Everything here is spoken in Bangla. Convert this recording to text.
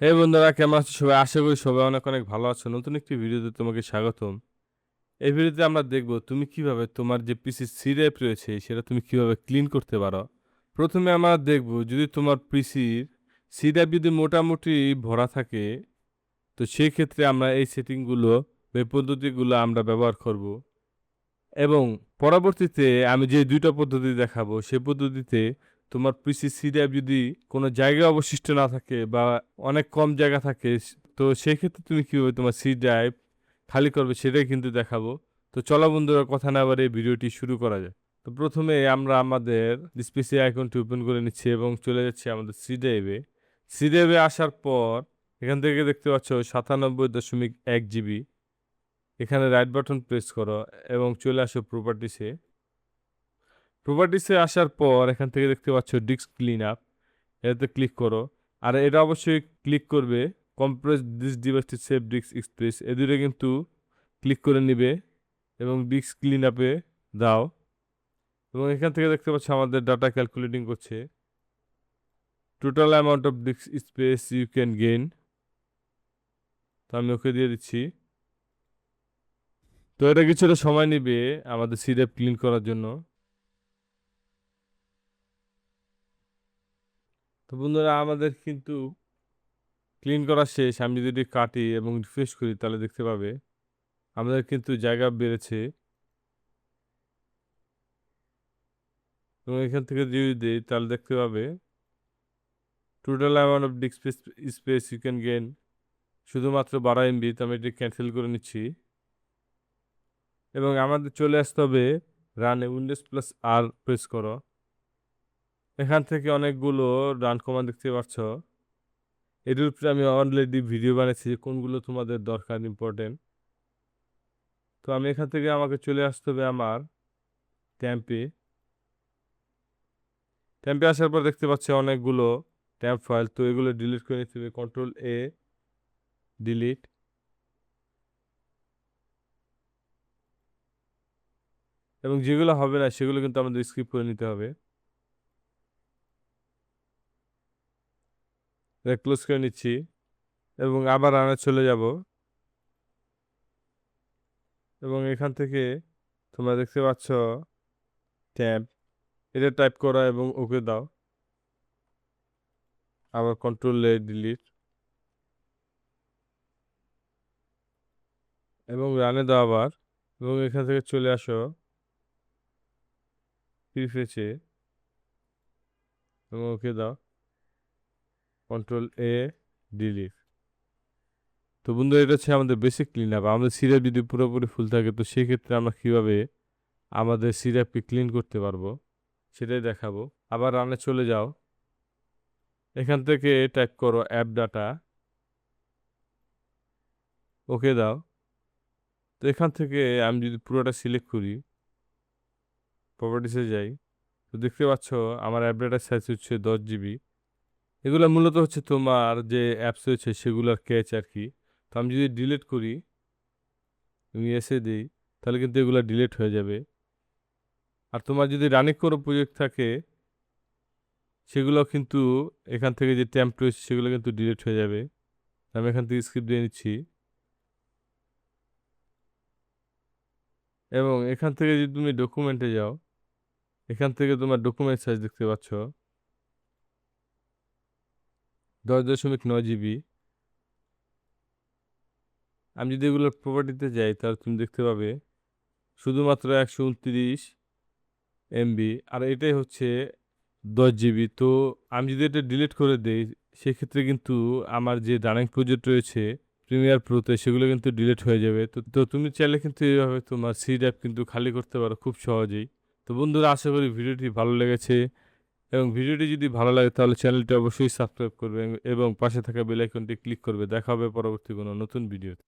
হে বন্ধুরা, কেমন আছো সবাই? আশা করি সবাই অনেক অনেক ভালো আছো। নতুন একটি ভিডিওতে তোমাকে স্বাগতম। এই ভিডিওতে আমরা দেখব তুমি কিভাবে তোমার যে পিসি সি ড্রাইভ রয়েছে সেটা তুমি কিভাবে ক্লিন করতে পারো। প্রথমে আমরা দেখব, যদি তোমার পিসির সি ড্রাইভ যদি মোটামুটি ভরা থাকে, তো সেই ক্ষেত্রে আমরা এই সেটিংগুলো এই পদ্ধতিগুলো আমরা ব্যবহার করব। এবং পরবর্তীতে আমি যে ২ টা পদ্ধতি দেখাবো, সেই পদ্ধতিতে তোমার পিসি সি ড্রাইভ যদি কোনো জায়গায় অবশিষ্ট না থাকে বা অনেক কম জায়গা থাকে, তো সেক্ষেত্রে তুমি কিভাবে তোমার সি ড্রাইভ খালি করবে সেটাই কিন্তু দেখাবো। তো চলো বন্ধুরা, কথা না বাড়িয়ে ভিডিওটি শুরু করা যাক। তো প্রথমে আমরা আমাদের ডিসপিসি আইকনটি ওপেন করে নিচ্ছি এবং চলে যাচ্ছি আমাদের সি ড্রাইভে। সি ড্রাইভে আসার পর এখান থেকে দেখতে পাচ্ছ 97.1 জিবি। এখানে রাইট বাটন প্রেস করো এবং চলে আসো প্রপার্টিসে। প্রপার্টিসে আসার পর এখান থেকে দেখতে পাচ্ছ ডিস্ক ক্লিন আপ, এটাতে ক্লিক করো। আর এটা অবশ্যই ক্লিক করবে compress this device to save disk space, এ দুটো কিন্তু ক্লিক করে নিবে এবং ডিস্ক ক্লিন আপে দাও। এবং এখান থেকে দেখতে পাচ্ছ আমাদের ডাটা ক্যালকুলেটিং করছে। Total amount of disk space you can gain, তো আমি ওকে দিয়ে দিচ্ছি। তো এটা কিছুটা সময় নিবে আমাদের সি ড্রাইভ ক্লিন করার জন্য। তো বন্ধুরা, আমাদের কিন্তু ক্লিন করা শেষ। আমি যদি কাটি এবং রিফ্রেশ করি তাহলে দেখতে পাবে আমাদের কিন্তু জায়গা বেড়েছে। এবং এখান থেকে যদি দিই তাহলে দেখতে পাবে total amount of disk space you can gain শুধুমাত্র 12 MB। তো আমি এটি ক্যান্সেল করে নিচ্ছি এবং আমাদের চলে আসতে হবে রানে। উইন্ডোজ প্লাস আর প্রেস করো। এখান থেকে অনেকগুলো রান কমান্ড দেখতে পাচ্ছ। এটির উপরে আমি অলরেডি ভিডিও বানিয়েছি যে কোনগুলো তোমাদের দরকার, ইম্পর্টেন্ট। তো আমি এখান থেকে আমাকে চলে আসতে হবে আমার ট্যাম্পে। ট্যাম্পে আসার পর দেখতে পাচ্ছি অনেকগুলো ট্যাম্প ফাইল, তো এগুলো ডিলিট করে নিতে হবে। Ctrl+A delete. এবং যেগুলো হবে না সেগুলো কিন্তু আমাদের স্কিপ করে নিতে হবে। এটা ক্লোজ করে নিচ্ছি এবং আবার রানে চলে যাব। এবং এখান থেকে তোমরা দেখতে পাচ্ছ ট্যাম্প, এটা টাইপ করা এবং ওকে দাও। আবার Ctrl+A ডিলিট এবং রানে দাও আবার। এবং এখান থেকে চলে আসো প্রিফেসে এবং ওকে দাও। Ctrl+A delete. তো বন্ধু, এটা হচ্ছে আমাদের বেসিক ক্লিন আপ। আমাদের সিরাপ যদি পুরোপুরি ফুল থাকে, তো সেক্ষেত্রে আমরা কিভাবে আমাদের সিরাপকে ক্লিন করতে পারবো সেটাই দেখাবো। আবার রানে চলে যাও। এখান থেকে টাইপ করো অ্যাপ ডাটা, ওকে দাও। তো এখান থেকে আমি যদি পুরোটা সিলেক্ট করি, প্রপার্টিসে যাই, তো দেখতে পাচ্ছ আমার অ্যাপ ডাটার সাইজ হচ্ছে 10 GB। এগুলো মূলত হচ্ছে তোমার যে অ্যাপস রয়েছে সেগুলোর ক্যাচ আর কি। তো আমি যদি ডিলিট করি, তুমি এসে দিই, তাহলে কিন্তু এগুলো ডিলিট হয়ে যাবে। আর তোমার যদি রানিং কোনো প্রজেক্ট থাকে সেগুলো কিন্তু এখান থেকে যে ট্যাম্প রয়েছে সেগুলো কিন্তু ডিলিট হয়ে যাবে। আমি এখান থেকে স্কিপ দিয়ে নিচ্ছি। এবং এখান থেকে যদি তুমি ডকুমেন্টে যাও, এখান থেকে তোমার ডকুমেন্ট সাইজ দেখতে পাচ্ছ 10.9 GB। আমি যদি এগুলোর প্রপার্টিতে যাই তাহলে তুমি দেখতে পাবে শুধুমাত্র 129 MB। আর এটাই হচ্ছে 10 GB। তো আমি যদি এটা ডিলিট করে দেই, সেক্ষেত্রে কিন্তু আমার যে রানিং প্রজেক্ট রয়েছে প্রিমিয়ার প্রোতে সেগুলো কিন্তু ডিলিট হয়ে যাবে। তো তো তুমি চাইলে কিন্তু এইভাবে তোমার সি ড্রাইভ কিন্তু খালি করতে পারো খুব সহজেই। তো বন্ধুরা, আশা করি ভিডিওটি ভালো লেগেছে। এবং ভিডিওটি যদি ভালো লাগে তাহলে চ্যানেলটি অবশ্যই সাবস্ক্রাইব করবে এবং পাশে থাকা বেল আইকনটি ক্লিক করবে। দেখা হবে পরবর্তী কোনো নতুন ভিডিওতে।